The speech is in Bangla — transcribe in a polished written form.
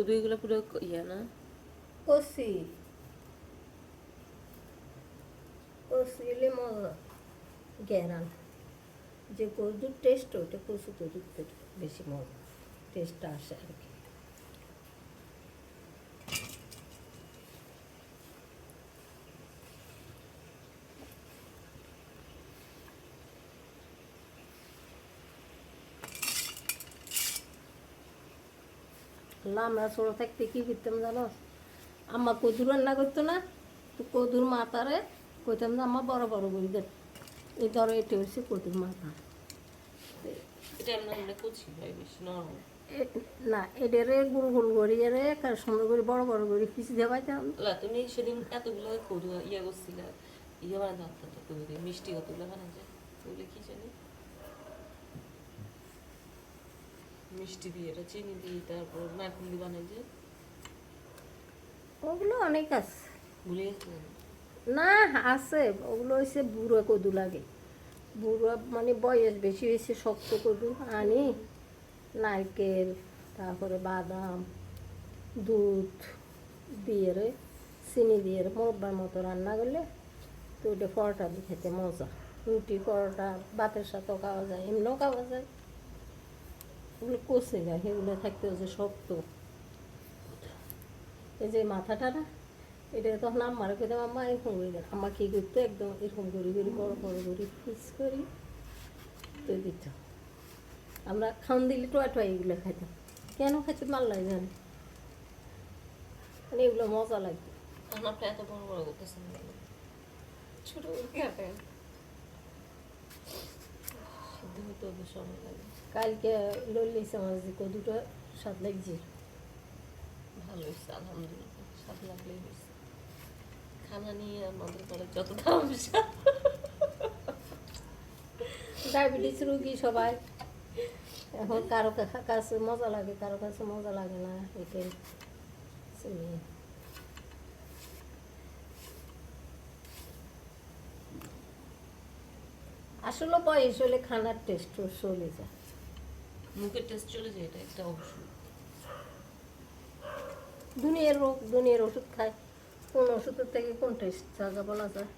কদুইগুলো পুরো ইয়া না কষি কষিলে মজা গ্যারান যে কদুর টেস্ট ওটা কচু কদুর বেশি মজা টেস্টটা আসে আর কি। আমরা ছোটো থাকতে কী করতাম জানো, আম্মা কদু রান্না করতো না, তো কদুর মাথারে কইতাম না আম্মা বড় বড় করে দেন, এই ধরো এটা হচ্ছে কদুর মাথা। এটা এমনি কুচি হয় বেশি নরম না এটারে গোল গোল করি এরে সুন্দর করে বড় বড় করে পিছিয়ে দেওয়াইতাম। তুমি সেদিন এতগুলো কদু ইয়া করছিলে, ইয়ে বানাতে পারতাম তো কদু দিয়ে মিষ্টি কতগুলো বানাচ্ছে ওগুলো কি জানি মিষ্টি দিয়ে এটা চিনি দিয়ে তারপর নারকেল দিয়ে বানাইছে ওগুলো অনেক আছে ভুলে গেছি না আছে, ওগুলো হচ্ছে বুড়ো কদু লাগে, বুড়ো মানে বয়স বেশি হয়েছে শক্ত কদু আনি নারকেল তারপরে বাদাম দুধ দিয়ে চিনি দিয়ে মোরব্বার মতো রান্না করলে তো ওইটা পরোটা দিয়ে খেতে মজা, রুটি পরোটা ভাতের সাথেও খাওয়া যায়, এমনিও খাওয়া যায়। ওগুলো কষে যায়, সেগুলো থাকতে হচ্ছে শক্ত। এই যে মাথাটা না এটা তখন আম্মার খেতাম, আম্মা এরকম করে দেন, আম্মা কী করতো একদম এরকম করি করি বড় বড় করি পিস করি তো দিত, আমরা খাওন দিলে টোয়া টোয়া এগুলো খাইতাম, কেন খাইতে মাল্লাই জানে, মানে এগুলো মজা লাগতো। আপনি এত বড় বড় করতেছেন ছোট খাবেন সিদ্ধ হতে ওদের সময় লাগে। কালকে লইলেছে আমার যে কদুটা স্বাদ লাগছে, ভালো হয়েছে আলহামদুলিল্লাহ, স্বাদ লাগলেই হয়েছে। খানা নিয়ে আমাদের ঘরে যত সমস্যা, ডায়াবেটিস রুগী সবাই, এখন কারো কাছে মজা লাগে কারো কাছে মজা লাগে না, এটাই আসলে বয়স হলে খানার টেস্ট চলে যায়, মুখের টেস্ট চলে যায়, এটা একটা ওষুধ। দুনিয়ার রোগ দুনিয়ার ওষুধ খায়, কোন ওষুধের থেকে কোন টেস্ট জায়গা বলা যায়।